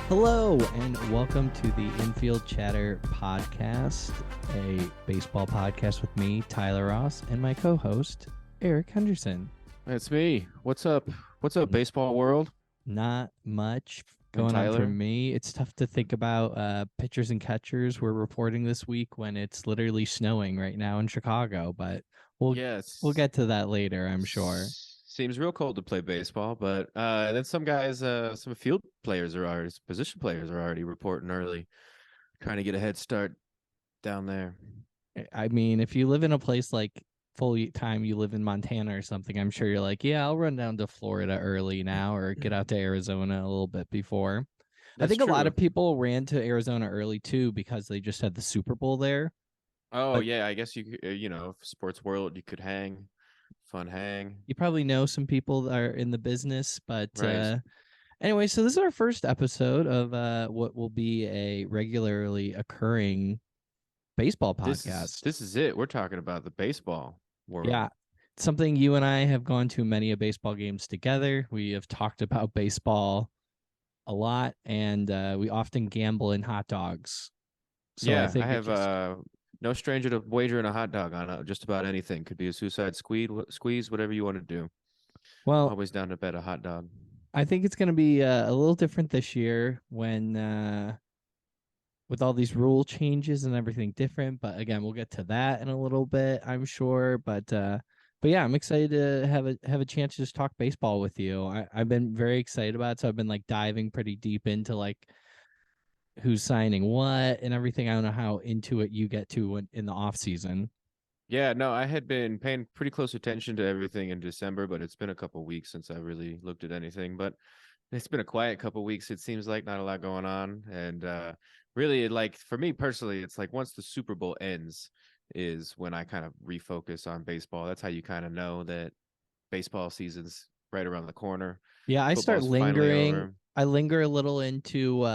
Hello, and welcome to the Infield Chatter podcast, a baseball podcast with me, Tyler Ross, and my co-host, Eric Henderson. It's me. What's up? What's up, baseball world? Not much And going on for Tyler? me. It's tough to think about pitchers and catchers. We're reporting this week when it's literally snowing right now in Chicago, but we'll Yes. get to that later, I'm sure. Seems real cold to play baseball, but then some guys, some field players are already, position players are already reporting early, trying to get a head start down there. I mean, if you live in a place like full time you live in Montana or something, I'm sure you're like, yeah, I'll run down to Florida early now or get out to Arizona a little bit before. I That's think a lot true. of people ran to Arizona early too because they just had the Super Bowl there. Oh But yeah, I guess you could, sports world, you could hang, fun hang. you probably know some people that are in the business. But Right. anyway, so this is our first episode of what will be a regularly occurring baseball podcast. This is it. We're talking about the baseball world. Yeah, something you and I have gone to many a baseball games together. We have talked about baseball a lot, and we often gamble in hot dogs. So I Yeah, I figured have just no stranger to wagering a hot dog on just about anything. Could be a suicide squeeze, whatever you want to do. well, Always down to bet a hot dog. I think it's going to be a little different this year when with all these rule changes and everything different. But again, we'll get to that in a little bit, I'm sure. But yeah, I'm excited to have a chance to just talk baseball with you. I've been very excited about it. So I've been like diving pretty deep into like who's signing what and everything. I don't know how into it you get to in the off season. Yeah, no, I had been paying pretty close attention to everything in December, but it's been a couple weeks since I really looked at anything. But it's been a quiet couple weeks. It seems like not a lot going on, and really, like for me personally, it's like once the Super Bowl ends, is when I kind of refocus on baseball. That's how you kind of know that baseball season's right around the corner. Yeah, I start Football's finally lingering. over. I linger a little into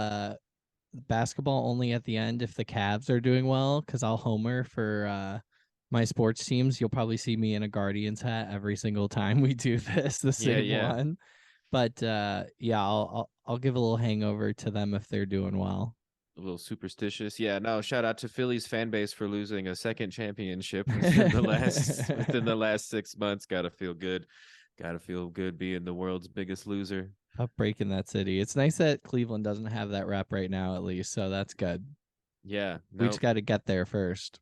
basketball only at the end if the Cavs are doing well, because I'll homer for my sports teams. You'll probably see me in a Guardians hat every single time we do this, the Yeah, same yeah. one. But yeah, I'll give a little hangover to them if they're doing well. A little superstitious. Yeah, no, shout out to Philly's fan base for losing a second championship within the last 6 months. Gotta feel good. Gotta feel good being the world's biggest loser. Tough break in that city. It's nice that Cleveland doesn't have that rep right now, at least. So that's good. Yeah, We just nope. got to get there first.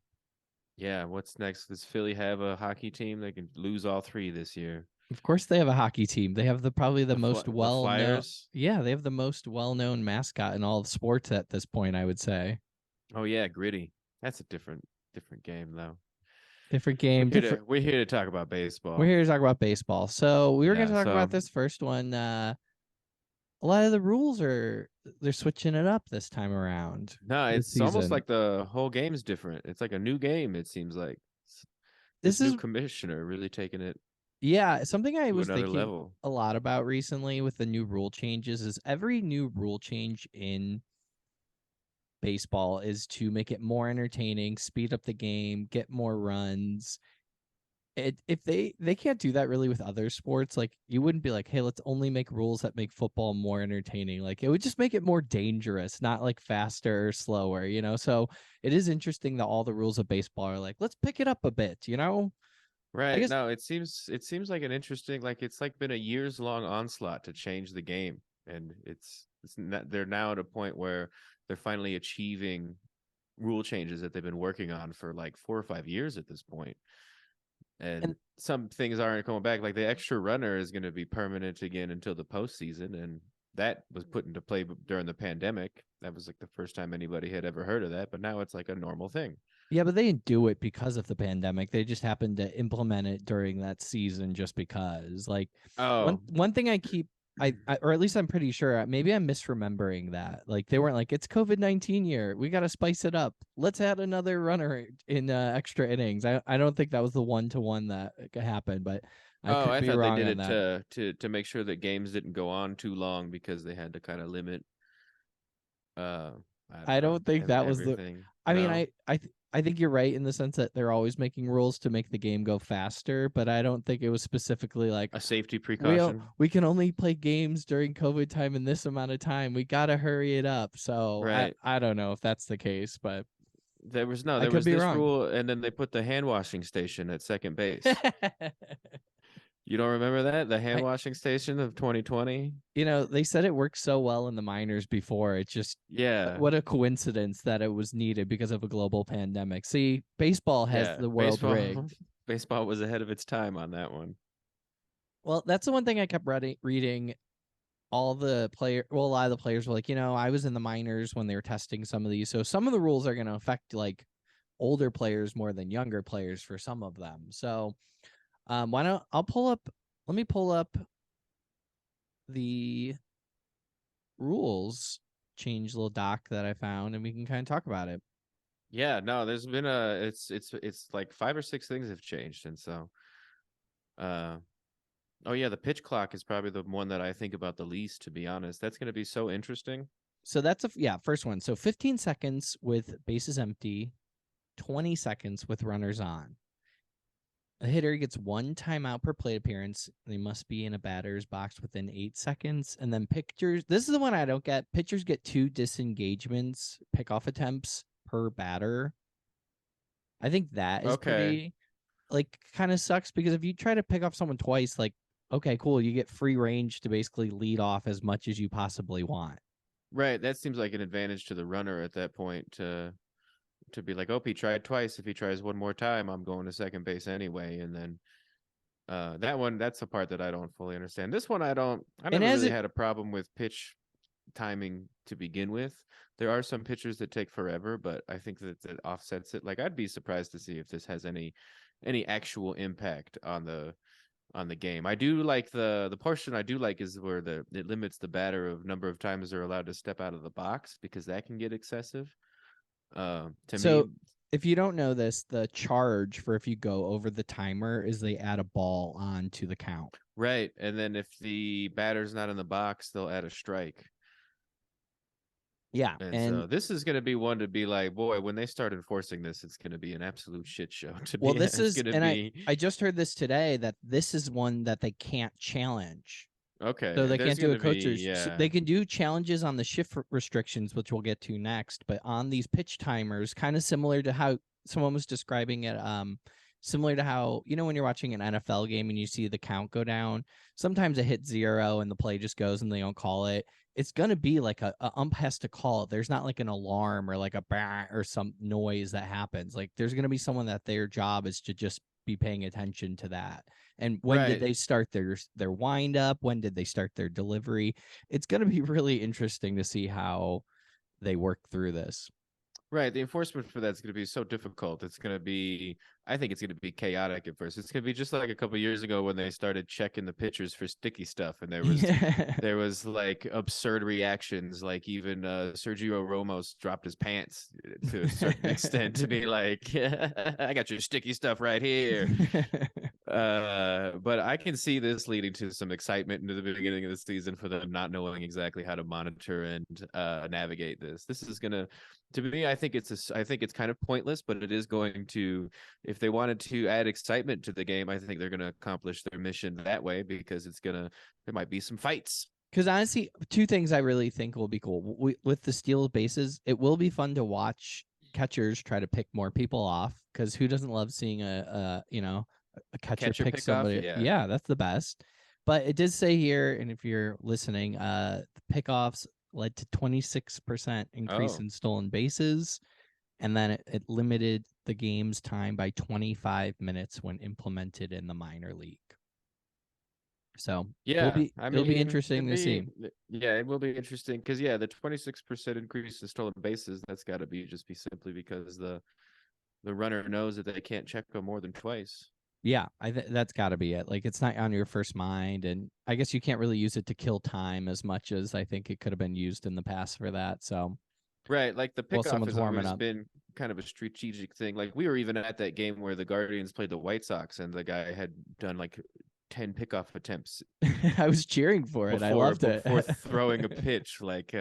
Yeah, what's next? Does Philly have a hockey team? They can lose all three this year. Of course, they have a hockey team. They have probably the most The well known. Flyers. Yeah, they have the most well known mascot in all of sports at this point, I would say. Oh yeah, gritty. That's a different game though. Different game, different. We're here to talk about We're baseball. here to talk about baseball. So we were going Yeah, to talk about so this first one. A lot of the rules they're switching it up this time around no, this it's almost season. like the whole game's different. It's like a new game, it seems like. This This new is commissioner really taking it Yeah, something I to was another thinking level. a lot about recently with the new rule changes is every new rule change in baseball is to make it more entertaining, speed up the game, get more runs. If they can't do that really with other sports, like you wouldn't be like, hey, let's only make rules that make football more entertaining. Like it would just make it more dangerous, not like faster or slower, So it is interesting that all the rules of baseball are like, let's pick it up a bit. I Right. guess No, it seems like an interesting, like it's like been a years long onslaught to change the game. And it's not, they're now at a point where they're finally achieving rule changes that they've been working on for like 4 or 5 years at this point. And and some things aren't coming back. Like the extra runner is going to be permanent again until the postseason, and that was put into play during the pandemic. That was like the first time anybody had ever heard of that, but now it's like a normal thing. Yeah, but they didn't do it because of the pandemic. They just happened to implement it during that season just because. Like one Oh, one thing I keep I or at least I'm pretty sure maybe I'm misremembering that. Like they weren't like it's COVID-19 year. We got to spice it up. Let's add another runner in extra innings. I don't think that was the one-to-one that happened, but I oh, could I be thought they wrong did on it that. to make sure that games didn't go on too long because they had to kind of limit uh I don't I know, don't think that was the everything. I mean No. I think you're right in the sense that they're always making rules to make the game go faster, but I don't think it was specifically like A safety we don't, precaution. we can only play games during COVID time in this amount of time. We gotta hurry it up. So Right. I don't know if that's the case, but I There could was be this wrong. rule, and then they put the hand washing station at second base. You don't remember that? The hand I, washing station of 2020? they said it worked so well in the minors before. It just Yeah. what a coincidence that it was needed because of a global pandemic. See, baseball has Yeah. the world Baseball rigged. baseball was ahead of its time on that one. Well, that's the one thing I kept reading. All the a lot of the players were like, I was in the minors when they were testing some of these, so some of the rules are going to affect like older players more than younger players for some of them. So, why don't I'll pull up? Let me pull up the rules change little doc that I found, and we can kind of talk about it. Yeah, no, there's been it's like 5 or 6 things have changed, and so uh oh yeah, the pitch clock is probably the one that I think about the least, to be honest. That's going to be so interesting. So that's first one. So 15 seconds with bases empty, 20 seconds with runners on. A hitter gets one timeout per plate appearance. They must be in a batter's box within 8 seconds. And then pitchers, this is the one I don't get. Pitchers get 2 disengagements, pickoff attempts per batter. I think that is Okay. pretty, like, kind of sucks because if you try to pick off someone twice, like, okay, cool, you get free range to basically lead off as much as you possibly want. Right, that seems like an advantage to the runner at that point to be like, "Oh, he tried twice. If he tries one more time, I'm going to second base anyway." And then that's the part that I don't fully understand. This one I And never as really it, had a problem with pitch timing to begin with. There are some pitchers that take forever, but I think that it offsets it. Like, I'd be surprised to see if this has any actual impact on the game. I do like the portion I do like is where it limits the batter of number of times they're allowed to step out of the box, because that can get excessive. To me, so if you don't know this, the charge for if you go over the timer is they add a ball on to the count. right. And then if the batter's not in the box, they'll add a strike. Yeah, And and so this is going to be one to be like, boy, when they start enforcing this, it's going to be an absolute shit show. To well, be, this it's is, going to and be I just heard this today that this is one that they can't challenge. So okay. they There's can't do going a to be, coacher's. yeah, They can do challenges on the shift restrictions, which we'll get to next. But on these pitch timers, kind of similar to how someone was describing it, similar to how when you're watching an NFL game and you see the count go down. Sometimes it hits 0 and the play just goes and they don't call it. It's gonna be like a ump has to call it. There's not like an alarm or like a bah or some noise that happens. Like there's gonna be someone that their job is to just be paying attention to that. And when did right. they start their wind up? When did they start their delivery? It's going to be really interesting to see how they work through this. Right. The enforcement for that's going to be so difficult. It's going to be, I think it's going to be chaotic at first. It's going to be just like a couple years ago when they started checking the pitchers for sticky stuff, and Yeah. there was like absurd reactions. Like even Sergio Ramos dropped his pants to a certain extent to be like, I got your sticky stuff right here. But I can see this leading to some excitement into the beginning of the season for them not knowing exactly how to monitor and navigate this. This is gonna, to me, I think it's kind of pointless, but it is going to, if they wanted to add excitement to the game, I think they're gonna accomplish their mission that way, because there might be some fights. Because honestly, two things I really think will be cool with the steal bases. It will be fun to watch catchers try to pick more people off. Because who doesn't love seeing a A catcher catcher pick pick off, somebody? yeah. Yeah, that's the best. But it did say here, and if you're listening, the pickoffs led to 26% increase Oh, in stolen bases, and then it limited the game's time by 25 minutes when implemented in the minor league. So it'll yeah. be I it'll be mean, interesting to see. yeah, it will be interesting because, yeah, the 26% increase in stolen bases, that's got to just be simply because the runner knows that they can't check them more than twice. Yeah, that's got to be it. Like it's not on your first mind, and I guess you can't really use it to kill time as much as I think it could have been used in the past for that. So Right, like the while pickoff someone's has warming always up, been kind of a strategic thing. Like we were even at that game where the Guardians played the White Sox, and the guy had done like 10 pickoff attempts I was cheering for it. I loved it. before throwing a pitch. Like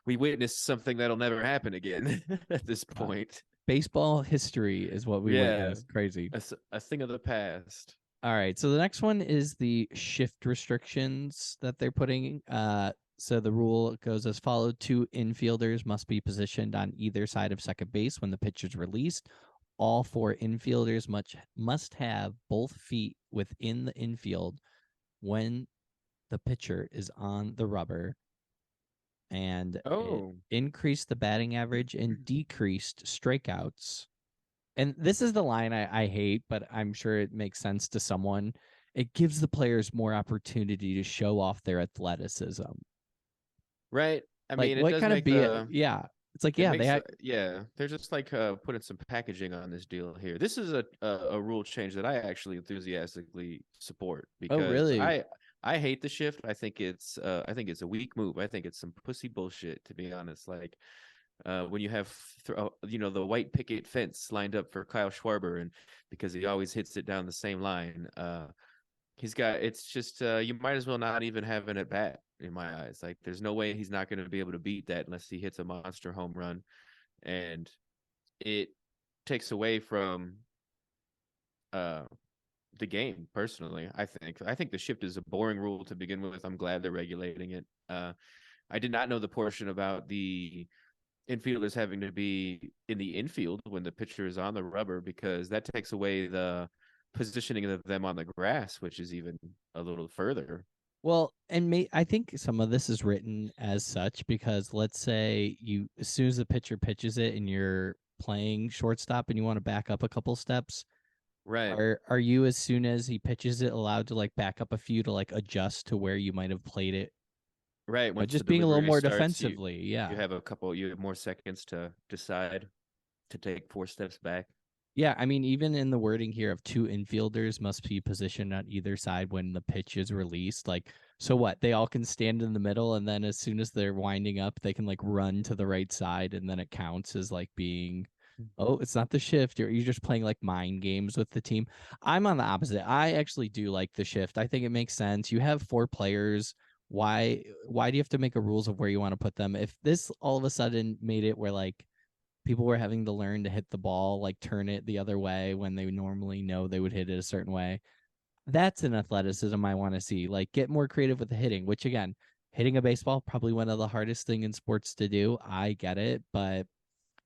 we witnessed something that'll never happen again at this Uh, point. Baseball history is what we Yeah, witnessed. Crazy. a thing of the past. All right. So the next one is the shift restrictions that they're putting. So the rule goes as followed: two infielders must be positioned on either side of second base when the pitch is released. All four infielders must have both feet within the infield when the pitcher is on the rubber, and it Oh, increased the batting average and decreased strikeouts. And this is the line I hate, but I'm sure it makes sense to someone. It gives the players more opportunity to show off their athleticism. right. I Like, mean, it what does kind of make be yeah. It's like, it yeah, they makes had, yeah. They're just like putting some packaging on this deal here. This is a rule change that I actually enthusiastically support oh, because really? I hate the shift. I think it's a weak move. I think it's some pussy bullshit, to be honest. Like when you have the white picket fence lined up for Kyle Schwarber, and because he always hits it down the same line, he's got it's just you might as well not even have an at bat in my eyes. Like there's no way he's not going to be able to beat that unless he hits a monster home run, and it takes away from uh the game. Personally, I think the shift is a boring rule to begin with. I'm glad they're regulating it. I did not know the portion about the infielders having to be in the infield when the pitcher is on the rubber, because that takes away the positioning of them on the grass, which is even a little further. Well, and I think some of this is written as such because let's say as soon as the pitcher pitches it and you're playing shortstop and you want to back up a couple steps, Right. are you as soon as he pitches it allowed to like back up a few to like adjust to where you might have played it? Right. Once the Just being a little delivery more starts, defensively, you yeah. have you have more seconds to decide to take 4 steps back. Yeah, I mean, even in the wording here of two infielders must be positioned on either side when the pitch is released. Like, so what? They all can stand in the middle, and then as soon as they're winding up, they can like run to the right side, and then it counts as like being, oh, it's not the shift. You're just playing like mind games with the team. I'm on the opposite. I actually do like the shift. I think it makes sense. You have four players. Why do you have to make a rules of where you want to put them? If this all of a sudden made it where like people were having to learn to hit the ball, like turn it the other way when they normally know they would hit it a certain way. That's an athleticism I want to see. Like get more creative with the hitting, which again, hitting a baseball probably one of the hardest thing in sports to do. I get it, but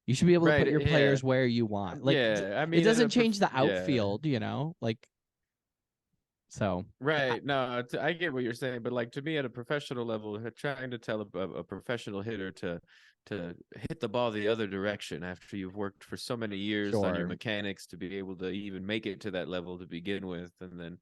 you should be able to Right. put your Yeah. players where you want. Like Yeah. I it mean, doesn't change the yeah. outfield, like so. Right. No, I get what you're saying, but like to me at a professional level, trying to tell a professional hitter to hit the ball the other direction after you've worked for so many years on your Sure. mechanics to be able to even make it to that level to begin with, and then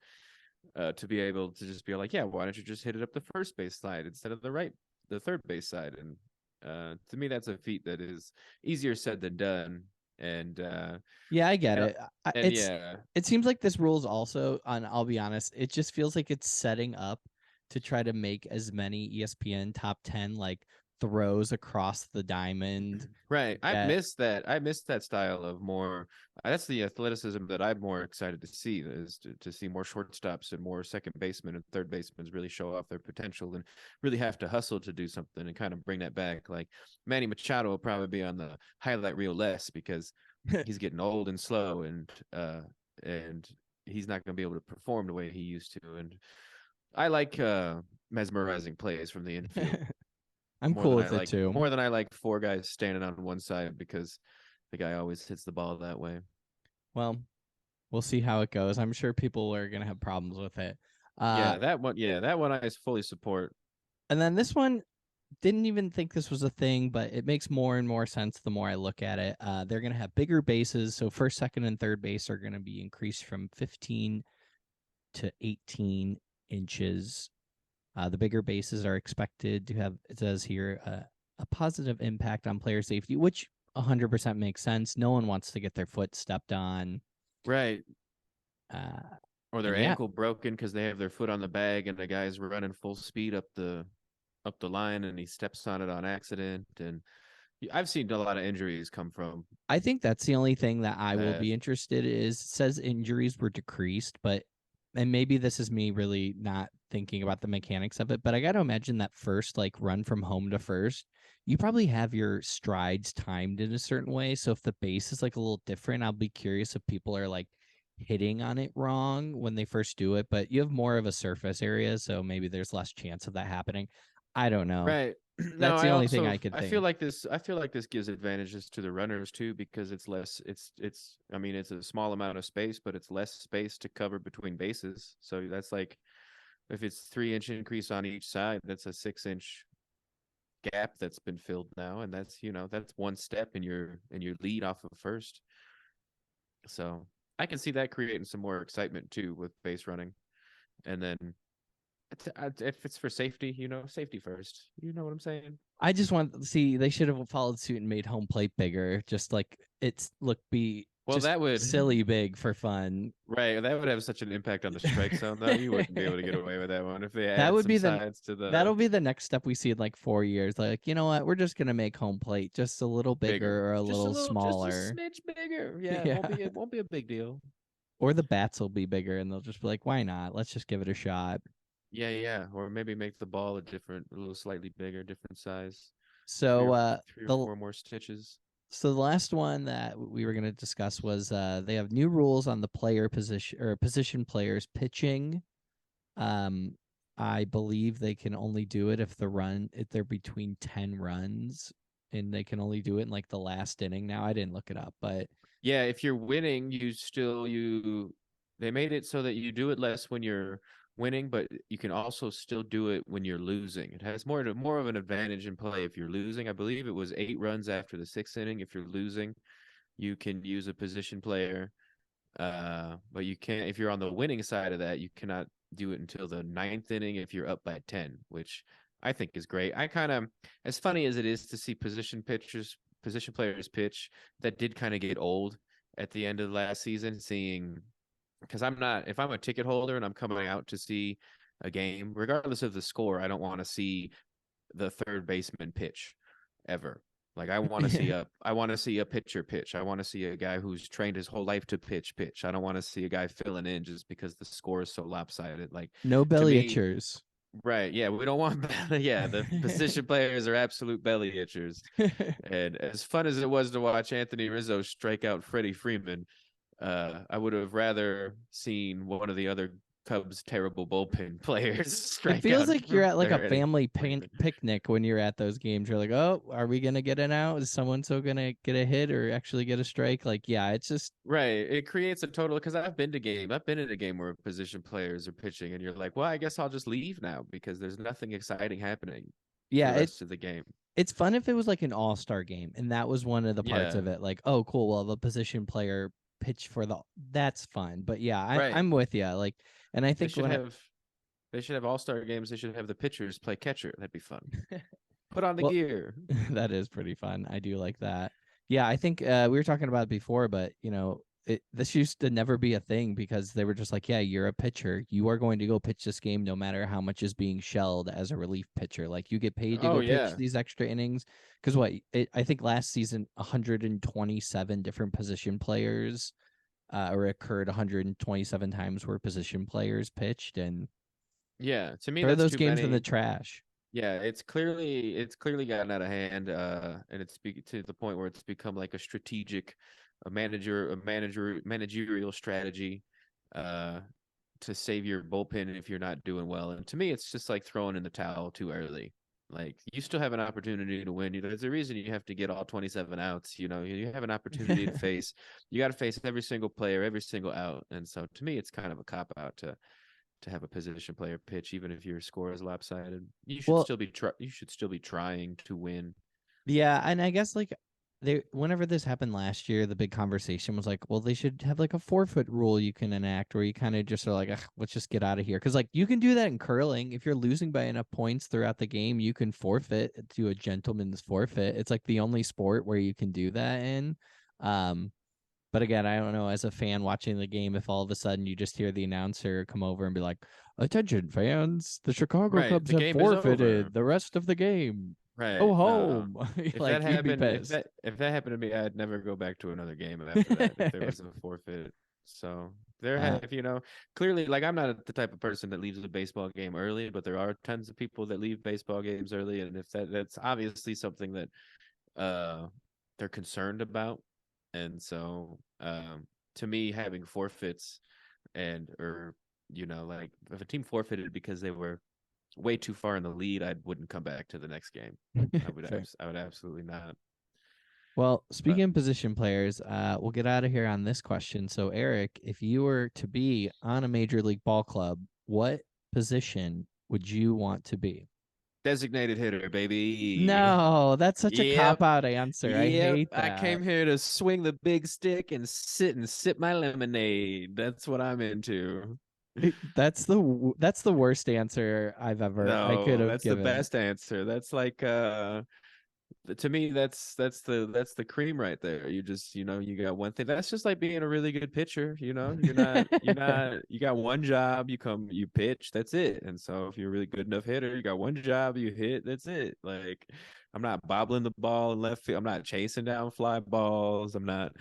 to be able to just be like, yeah, why don't you just hit it up the first base side instead of the third base side? And to me, that's a feat that is easier said than done. And Yeah, I get and it. and yeah, It seems like this rule's also on. I'll be honest. It just feels like it's setting up to try to make as many ESPN top 10 like throws across the diamond. right. That I miss that style of more. That's the athleticism that I'm more excited to see, is to see more shortstops and more second basemen and third basemen really show off their potential and really have to hustle to do something and kind of bring that back. Like Manny Machado will probably be on the highlight reel less because he's getting old and slow, and he's not going to be able to perform the way he used to. And I like mesmerizing plays from the infield I'm cool with it too. more than I like 4 guys standing on one side because the guy always hits the ball that way. Well, we'll see how it goes. I'm sure people are gonna have problems with it. Uh, Yeah, that one I fully support. and then this one didn't even think this was a thing, but it makes more and more sense the more I look at it. They're gonna have bigger bases, so first, second, and third base are gonna be increased from 15 to 18 inches. The bigger bases are expected to have, it says here, a positive impact on player safety, which 100% makes sense. No one wants to get their foot stepped on. Right. Uh, Or and their yeah, ankle broken because they have their foot on the bag and the guy's running full speed up the line and he steps on it on accident. And I've seen a lot of injuries come from I think that's the only thing that I will that. be interested is it says injuries were decreased, but and maybe this is me really not thinking about the mechanics of it, but I got to imagine that first like run from home to first, you probably have your strides timed in a certain way. So if the base is like a little different, I'll be curious if people are like hitting on it wrong when they first do it. But you have more of a surface area, so maybe there's less chance of that happening. I don't know. Right. No, That's the only thing I could I feel think. like this gives advantages to the runners too, because it's less it's I mean it's a small amount of space, but it's less space to cover between bases. So that's like if it's 3 inch increase on each side, that's a 6 inch gap that's been filled now, and that's that's one step in your lead off of first. So I can see that creating some more excitement too with base running, and then if it's for safety, safety first. You know what I'm saying? I just want to see they should have followed suit and made home plate bigger, just like it's be Well, just that would silly big for fun. right. That would have such an impact on the strike zone, though. You wouldn't be able to get away with that one if they That added would some be the sides to the that'll be the next step we see in like 4 years. Like, you know what? We're just gonna make home plate just a little bigger, bigger or a little just a smaller. smidge bigger. Yeah, Yeah. it won't be a big deal. Or the bats will be bigger and they'll just be like, why not? Let's just give it a shot. Yeah, yeah. Or maybe make the ball a little slightly bigger, different size. So Three or the four more stitches. so the last one that we were gonna discuss was they have new rules on the player position or position players pitching. Um, I believe they can only do it if they're between 10 runs, and they can only do it in like the last inning. Now I didn't look it up, but Yeah, if you're winning, they made it so that you do it less when you're winning, but you can also still do it when you're losing. It has more of an advantage in play if you're losing. I believe it was 8 runs after the 6th inning. If you're losing, you can use a position player. But you can't if you're on the winning side of that, you cannot do it until the 9th inning if you're up by 10, which I think is great. I kind of as funny as it is to see position players pitch, that did kind of get old at the end of last season, seeing because if I'm a ticket holder and I'm coming out to see a game, regardless of the score, I don't want to see the third baseman pitch ever. Like I want to see a pitcher pitch. I want to see a guy who's trained his whole life to pitch. I don't want to see a guy filling in just because the score is so lopsided. Like no to belly me, itchers. right? Yeah, we don't want. Yeah, the position players are absolute belly itchers. And as fun as it was to watch Anthony Rizzo strike out Freddie Freeman, I would have rather seen one of the other Cubs' terrible bullpen players It strike feels out like you're at like a Freddie family Freeman. picnic when you're at those games. You're like, oh, are we gonna get it out? Is someone so gonna get a hit or actually get a strike? Like, yeah, it's just Right. It creates a total because I've been in a game where position players are pitching and you're like, well, I guess I'll just leave now because there's nothing exciting happening for yeah, the rest of the game. it's fun if it was like an all-star game and that was one of the parts Yeah. of it. Like, oh, cool, we'll have a position player pitch for the that's fun. But yeah, Right. I'm with you. Like, and I They think should have they should have all-star games. They should have the pitchers play catcher. That'd be fun. Put on the well, gear. that is pretty fun. I do like that. Yeah, I think we were talking about it before, but this used to never be a thing because they were just like, yeah, you're a pitcher. You are going to go pitch this game no matter how much is being shelled as a relief pitcher. Like you get paid to Oh go pitch yeah. these extra innings. Because I think last season 127 different position players or occurred 127 times where position players pitched, and Yeah. To me throw that's those too games in the many. trash. Yeah, it's clearly gotten out of hand, and it's to the point where it's become like a managerial strategy, uh, to save your bullpen if you're not doing well. And to me, it's just like throwing in the towel too early. Like you still have an opportunity to win. There's a reason you have to get all 27 outs. You have an opportunity to face. You got to face every single player, every single out. And so to me, it's kind of a cop out to have a position player pitch, even if your score is lopsided. Well, You should still be trying to win. yeah, and I guess like whenever this happened last year, the big conversation was like, well, they should have like a forfeit rule you can enact where you kind of just are like, "Ugh, let's just get out of here." Because like you can do that in curling. If you're losing by enough points throughout the game, you can forfeit to a gentleman's forfeit. It's like the only sport where you can do that in. Um, but again, I don't know as a fan watching the game if all of a sudden you just hear the announcer come over and be like, "Attention, fans! The Chicago Right. Cubs The have game is over. forfeited the rest of the game. Go Right. No. home." If that Like you'd be happened, pissed. if that happened to me, I'd never go back to another game after that. If there was a forfeit. So there Uh, have, clearly, like I'm not the type of person that leaves a baseball game early, but there are tons of people that leave baseball games early, and if that's obviously something that uh they're concerned about. And so to me, having forfeits and or like if a team forfeited because they were way too far in the lead, I wouldn't come back to the next game. fair. I would absolutely not. Well, But speaking of position players, we'll get out of here on this question. So, Eric, if you were to be on a major league ball club, what position would you want to be? designated hitter, baby. No, that's such a Yep. cop out answer. I Yep. hate I that. came here to swing the big stick and sit and sip my lemonade. That's what I'm into. That's the worst answer I could No, have that's the given. best answer. That's like to me that's the cream right there. You just you got one thing. That's just like being a really good pitcher. You got one job. You pitch. That's it. And so if you're a really good enough hitter, you got one job. You hit. That's it. Like I'm not bobbling the ball in left field. I'm not chasing down fly balls. I'm not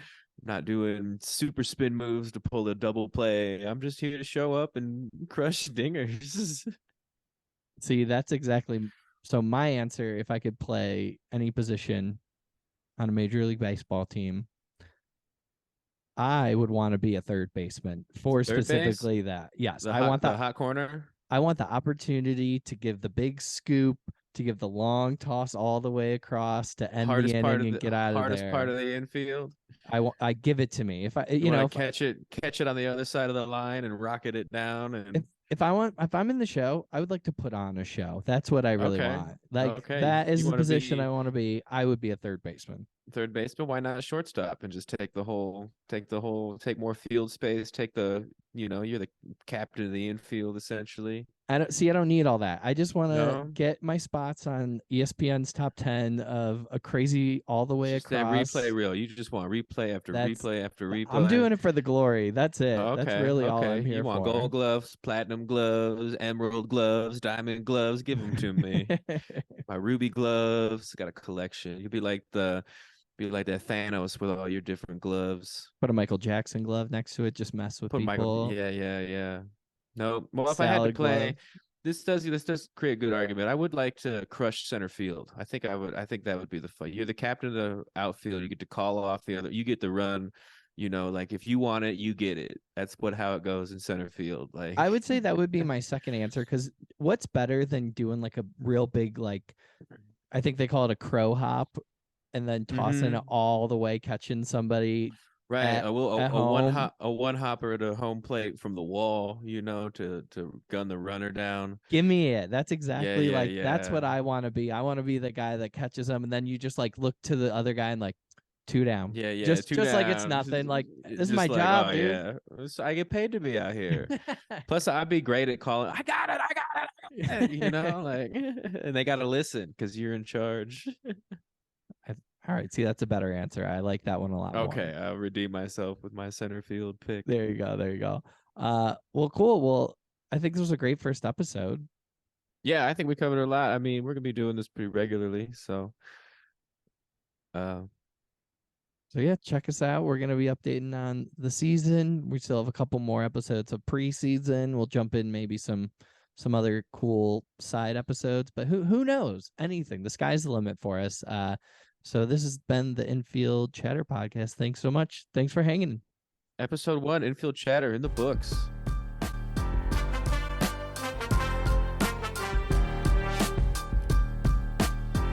doing super spin moves to pull a double play. I'm just here to show up and crush dingers. See, that's exactly so my answer if I could play any position on a major league baseball team, I would want to be a third baseman for Third base, specifically that. Yes, the hot corner. I want the opportunity to give the big scoop, to give the long toss all the way across to end the inning and get out of Hardest part there. of the infield. I give it to me. If I You want to if catch it on the other side of the line and rocket it down and if I'm in the show, I would like to put on a show. That's what I really okay. want. Like Okay. that is You the want to position I be want to be. I would be a third baseman. third baseman, why not shortstop and just take more field space, you're the captain of the infield essentially. I don't need all that. I just want to No? get my spots on ESPN's top 10 of a crazy all the It's way just that replay across. reel. You just want replay after That's replay after I'm replay. doing it for the glory. That's it. That's Okay, really all okay. I'm You here want for. gold gloves, platinum gloves, emerald gloves, diamond gloves? Give them to me. My ruby gloves. Got a collection. You'll be like that Thanos with all your different gloves. Put a Michael Jackson glove next to it. Just mess with Put Michael. people. Yeah, yeah, yeah. No. Well, if I had to Salad glove. play, this does create a good argument. I would like to crush center field. I think I would. I think that would be the fun. You're the captain of the outfield. You get to call off the other. You get to run. Like if you want it, you get it. That's how it goes in center field. I Like would say that would be my second answer because what's better than doing like a real big, like, I think they call it a crow hop and then tossing it mm-hmm. all the way, catching somebody Right. at home. A one hopper at a home plate from the wall, to gun the runner down. Give me it. That's Yeah, exactly yeah, like that's yeah. what I want to be. I want to be the guy that catches them, and then you just like look to the other guy and like two down. Yeah, yeah. Just Two just like it's down. nothing. Like this is my Just like, job, oh dude. yeah. I get paid to be out here. Plus I'd be great at calling, I got it, I got it. Like and they gotta listen because you're in charge. All right, see that's a better answer. I like that one a lot more. Okay, I'll redeem myself with my center field pick. There you go. There you go. Well, cool. Well, I think this was a great first episode. Yeah, I think we covered a lot. I mean, we're gonna be doing this pretty regularly, so uh So yeah, check us out. We're gonna be updating on the season. We still have a couple more episodes of preseason. We'll jump in maybe some other cool side episodes, but who knows? Anything. The sky's the limit for us. So this has been the Infield Chatter Podcast. Thanks so much. Thanks for hanging. episode 1, infield chatter in the books.